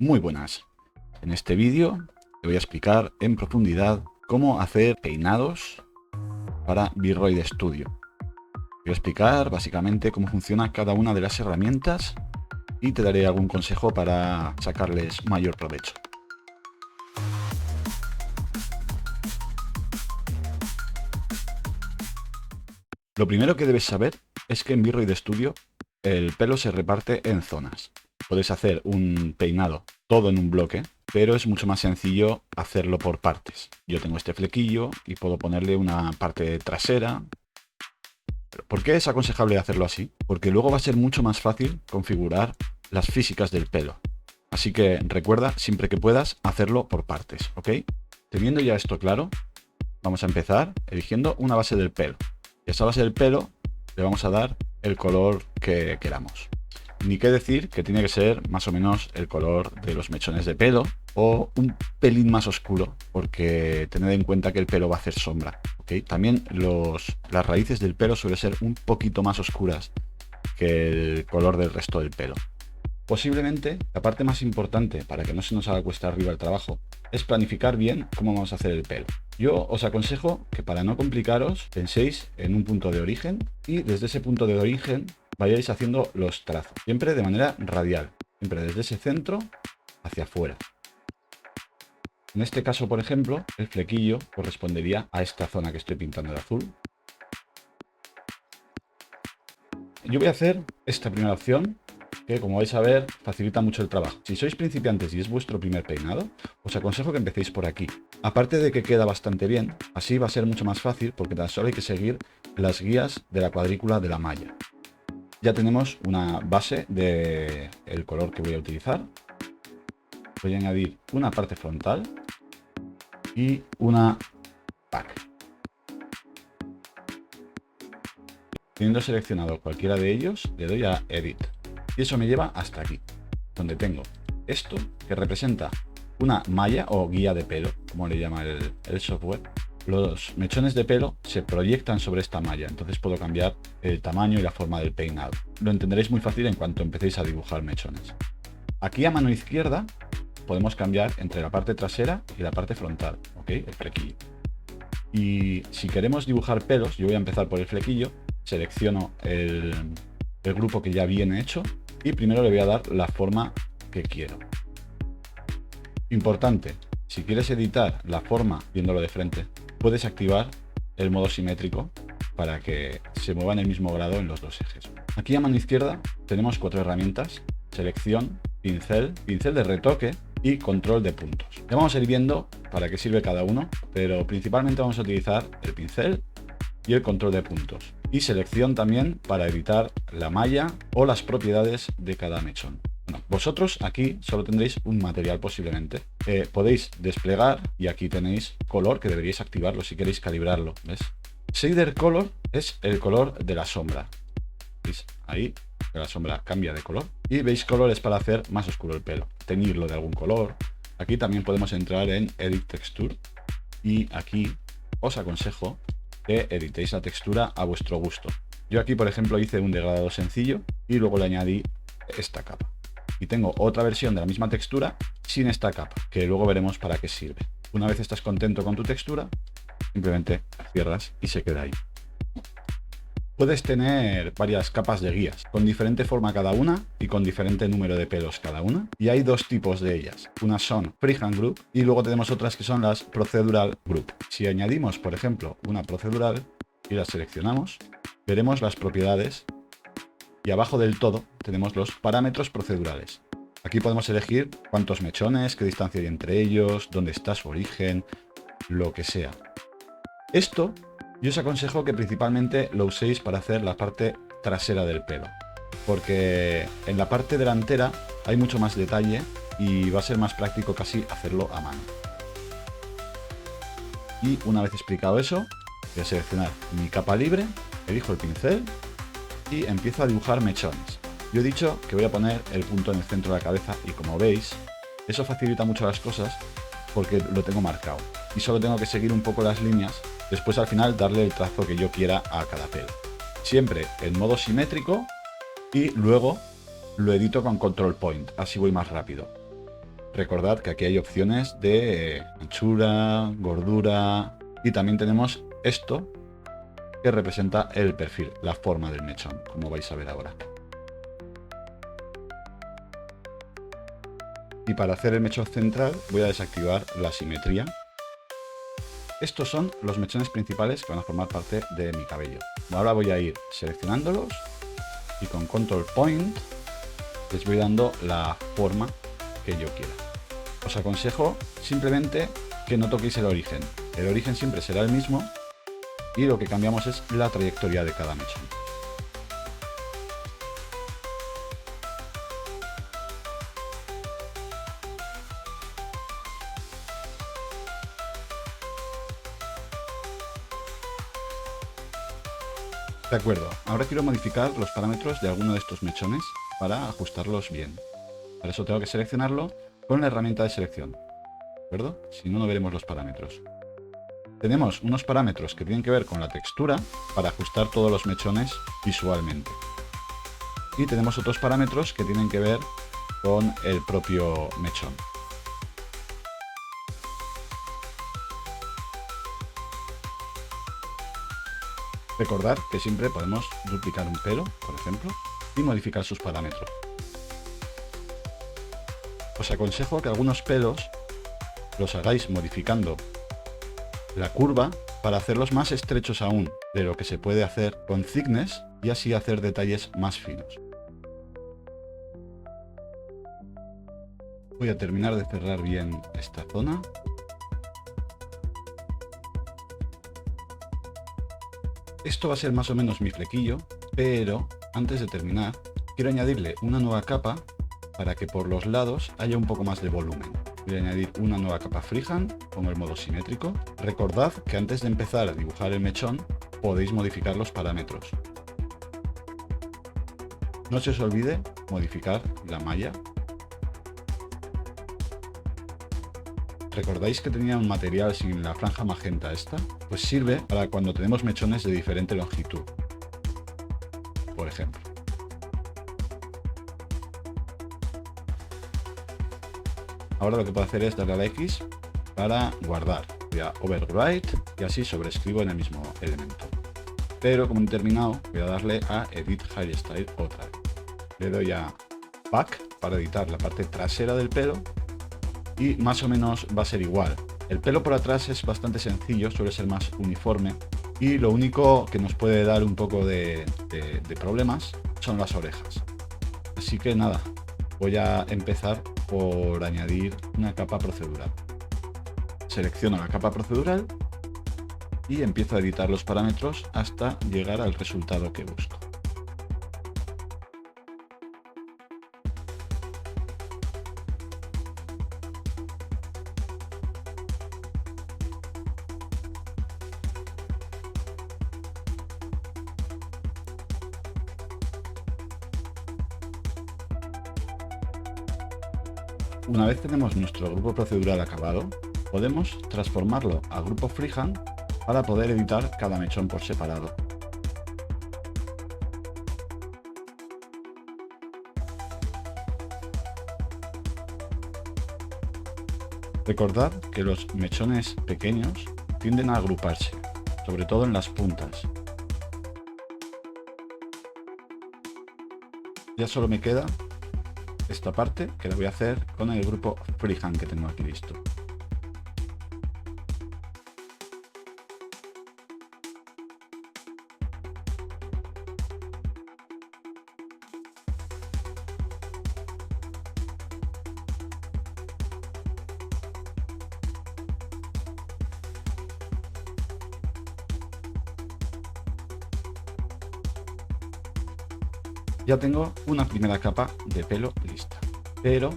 Muy buenas. En este vídeo te voy a explicar en profundidad cómo hacer peinados para V-Roid Studio. Te voy a explicar básicamente cómo funciona cada una de las herramientas y te daré algún consejo para sacarles mayor provecho. Lo primero que debes saber es que en V-Roid Studio el pelo se reparte en zonas. Puedes hacer un peinado todo en un bloque, pero es mucho más sencillo hacerlo por partes. Yo tengo este flequillo y puedo ponerle una parte trasera. ¿Por qué es aconsejable hacerlo así? Porque luego va a ser mucho más fácil configurar las físicas del pelo. Así que recuerda, siempre que puedas, hacerlo por partes, ¿ok? Teniendo ya esto claro, vamos a empezar eligiendo una base del pelo. Y a esa base del pelo le vamos a dar el color que queramos. Ni qué decir que tiene que ser más o menos el color de los mechones de pelo o un pelín más oscuro, porque tened en cuenta que el pelo va a hacer sombra, ¿ok? También las raíces del pelo suelen ser un poquito más oscuras que el color del resto del pelo. Posiblemente la parte más importante para que no se nos haga cuesta arriba el trabajo es planificar bien cómo vamos a hacer el pelo. Yo os aconsejo que para no complicaros penséis en un punto de origen y desde ese punto de origen vayáis haciendo los trazos, siempre de manera radial, siempre desde ese centro hacia afuera. En este caso, por ejemplo, el flequillo correspondería a esta zona que estoy pintando de azul. Yo voy a hacer esta primera opción, que como vais a ver facilita mucho el trabajo. Si sois principiantes y es vuestro primer peinado, os aconsejo que empecéis por aquí. Aparte de que queda bastante bien, así va a ser mucho más fácil porque tan solo hay que seguir las guías de la cuadrícula de la malla. Ya tenemos una base del color que voy a utilizar. Voy a añadir una parte frontal y una pack. Teniendo seleccionado cualquiera de ellos, le doy a Edit. Y eso me lleva hasta aquí, donde tengo esto que representa una malla o guía de pelo, como le llama el software. Los mechones de pelo se proyectan sobre esta malla, entonces puedo cambiar el tamaño y la forma del peinado. Lo entenderéis muy fácil en cuanto empecéis a dibujar mechones. Aquí a mano izquierda podemos cambiar entre la parte trasera y la parte frontal, ¿ok? El flequillo. Y si queremos dibujar pelos, yo voy a empezar por el flequillo, selecciono el grupo que ya viene hecho y primero le voy a dar la forma que quiero. Importante, si quieres editar la forma viéndolo de frente, puedes activar el modo simétrico para que se mueva en el mismo grado en los dos ejes. Aquí a mano izquierda tenemos 4 herramientas: selección, pincel, pincel de retoque y control de puntos. Ya vamos a ir viendo para qué sirve cada uno, pero principalmente vamos a utilizar el pincel y el control de puntos. Y selección también para editar la malla o las propiedades de cada mechón. Bueno, vosotros aquí solo tendréis un material posiblemente. Podéis desplegar y aquí tenéis color, que deberíais activarlo si queréis calibrarlo. ¿Ves? Shader Color es el color de la sombra. ¿Veis? Ahí la sombra cambia de color. Y Base Color es para hacer más oscuro el pelo, teñirlo de algún color. Aquí también podemos entrar en Edit Texture y aquí os aconsejo que editéis la textura a vuestro gusto. Yo aquí, por ejemplo, hice un degradado sencillo y luego le añadí esta capa. Y tengo otra versión de la misma textura sin esta capa, que luego veremos para qué sirve. Una vez estás contento con tu textura, simplemente cierras y se queda ahí. Puedes tener varias capas de guías, con diferente forma cada una y con diferente número de pelos cada una. Y hay dos tipos de ellas. Unas son Freehand Group y luego tenemos otras que son las Procedural Group. Si añadimos, por ejemplo, una procedural y la seleccionamos, veremos las propiedades y abajo del todo tenemos los parámetros procedurales. Aquí podemos elegir cuántos mechones, qué distancia hay entre ellos, dónde está su origen, lo que sea. Esto yo os aconsejo que principalmente lo uséis para hacer la parte trasera del pelo, porque en la parte delantera hay mucho más detalle y va a ser más práctico casi hacerlo a mano. Y una vez explicado eso, voy a seleccionar mi capa libre, elijo el pincel y empiezo a dibujar mechones. Yo he dicho que voy a poner el punto en el centro de la cabeza y, como veis, eso facilita mucho las cosas porque lo tengo marcado y solo tengo que seguir un poco las líneas. Después al final darle el trazo que yo quiera a cada pelo. Siempre en modo simétrico y luego lo edito con Control Point, así voy más rápido. Recordad que aquí hay opciones de anchura, gordura y también tenemos esto que representa el perfil, la forma del mechón, como vais a ver ahora. Y para hacer el mechón central voy a desactivar la simetría. Estos son los mechones principales que van a formar parte de mi cabello. Ahora voy a ir seleccionándolos y con Control Point les voy dando la forma que yo quiera. Os aconsejo simplemente que no toquéis el origen. El origen siempre será el mismo y lo que cambiamos es la trayectoria de cada mechón. De acuerdo, ahora quiero modificar los parámetros de alguno de estos mechones para ajustarlos bien. Para eso tengo que seleccionarlo con la herramienta de selección, ¿de acuerdo? Si no, no veremos los parámetros. Tenemos unos parámetros que tienen que ver con la textura para ajustar todos los mechones visualmente. Y tenemos otros parámetros que tienen que ver con el propio mechón. Recordad que siempre podemos duplicar un pelo, por ejemplo, y modificar sus parámetros. Os aconsejo que algunos pelos los hagáis modificando la curva para hacerlos más estrechos aún de lo que se puede hacer con thickness y así hacer detalles más finos. Voy a terminar de cerrar bien esta zona. Esto va a ser más o menos mi flequillo, pero antes de terminar quiero añadirle una nueva capa para que por los lados haya un poco más de volumen. Voy a añadir una nueva capa freehand con el modo simétrico. Recordad que antes de empezar a dibujar el mechón podéis modificar los parámetros. No se os olvide modificar la malla. ¿Recordáis que tenía un material sin la franja magenta esta? Pues sirve para cuando tenemos mechones de diferente longitud, por ejemplo. Ahora lo que puedo hacer es darle a la X para guardar. Voy a overwrite y así sobreescribo en el mismo elemento. Pero como he terminado, voy a darle a Edit Hairstyle otra vez. Le doy a Back para editar la parte trasera del pelo y más o menos va a ser igual. El pelo por atrás es bastante sencillo, suele ser más uniforme y lo único que nos puede dar un poco de problemas son las orejas. Así que nada, voy a empezar por añadir una capa procedural. Selecciono la capa procedural y empiezo a editar los parámetros hasta llegar al resultado que busco. Una vez tenemos nuestro grupo procedural acabado, podemos transformarlo a grupo freehand para poder editar cada mechón por separado. Recordad que los mechones pequeños tienden a agruparse, sobre todo en las puntas. Ya solo me queda esta parte, que la voy a hacer con el grupo freehand que tengo aquí listo. Ya tengo una primera capa de pelo lista, pero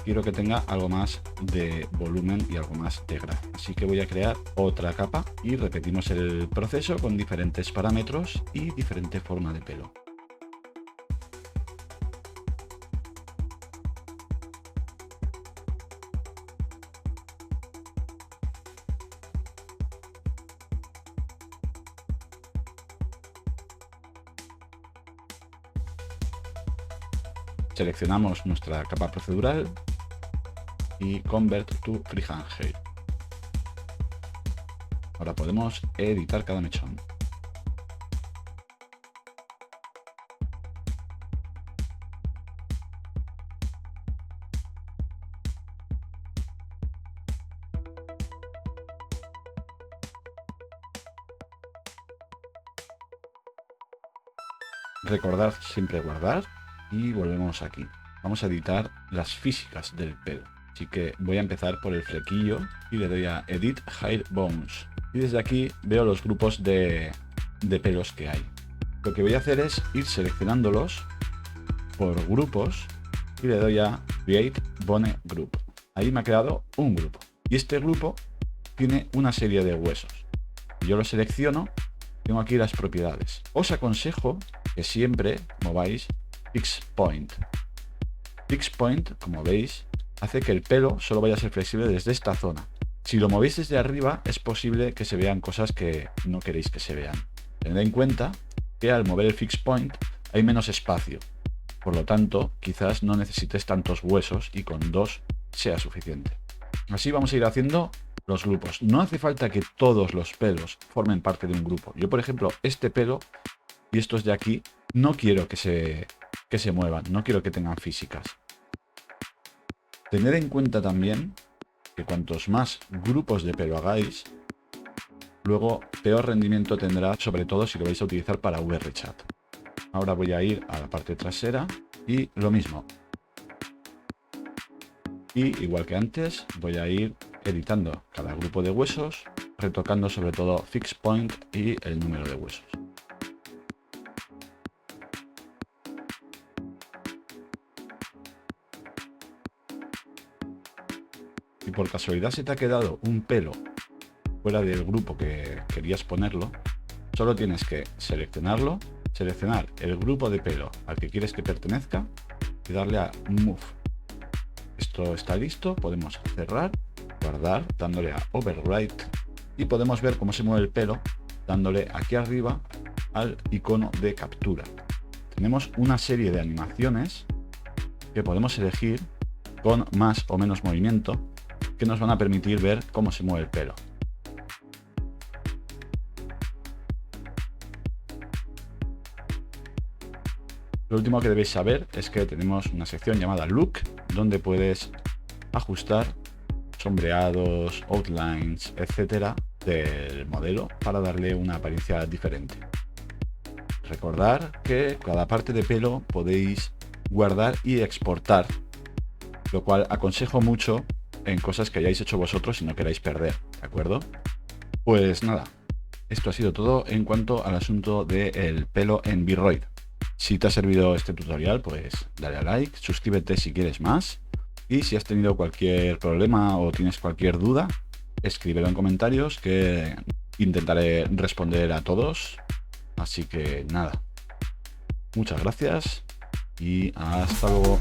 quiero que tenga algo más de volumen y algo más de gracia. Así que voy a crear otra capa y repetimos el proceso con diferentes parámetros y diferente forma de pelo. Seleccionamos nuestra capa procedural y Convert to Freehand Hair. Ahora podemos editar cada mechón. Recordad siempre guardar y volvemos aquí. Vamos a editar las físicas del pelo. Así que voy a empezar por el flequillo y le doy a Edit Hair Bones. Y desde aquí veo los grupos de pelos que hay. Lo que voy a hacer es ir seleccionándolos por grupos y le doy a Create Bone Group. Ahí me ha creado un grupo. Y este grupo tiene una serie de huesos. Yo lo selecciono, tengo aquí las propiedades. Os aconsejo que siempre mováis Fix Point. Fix Point, como veis, hace que el pelo solo vaya a ser flexible desde esta zona. Si lo movéis desde arriba, es posible que se vean cosas que no queréis que se vean. Tened en cuenta que al mover el Fix Point hay menos espacio. Por lo tanto, quizás no necesites tantos huesos y con 2 sea suficiente. Así vamos a ir haciendo los grupos. No hace falta que todos los pelos formen parte de un grupo. Yo, por ejemplo, este pelo y estos de aquí no quiero que se muevan, no quiero que tengan físicas. Tened en cuenta también que cuantos más grupos de pelo hagáis, luego peor rendimiento tendrá, sobre todo si lo vais a utilizar para VRChat. Ahora voy a ir a la parte trasera y lo mismo. Y igual que antes, voy a ir editando cada grupo de huesos, retocando sobre todo Fix Point y el número de huesos. Si por casualidad se te ha quedado un pelo fuera del grupo que querías ponerlo, solo tienes que seleccionarlo, seleccionar el grupo de pelo al que quieres que pertenezca y darle a Move. Esto está listo, podemos cerrar, guardar, dándole a Overwrite y podemos ver cómo se mueve el pelo dándole aquí arriba al icono de captura. Tenemos una serie de animaciones que podemos elegir con más o menos movimiento que nos van a permitir ver cómo se mueve el pelo. Lo último que debéis saber es que tenemos una sección llamada Look, donde puedes ajustar sombreados, outlines, etcétera, del modelo para darle una apariencia diferente. Recordar que cada parte de pelo podéis guardar y exportar, lo cual aconsejo mucho en cosas que hayáis hecho vosotros y no queráis perder, ¿de acuerdo? Pues nada, esto ha sido todo en cuanto al asunto del pelo en VRoid. Si te ha servido este tutorial, pues dale a like, suscríbete si quieres más y si has tenido cualquier problema o tienes cualquier duda, escríbelo en comentarios que intentaré responder a todos. Así que nada, muchas gracias y hasta luego.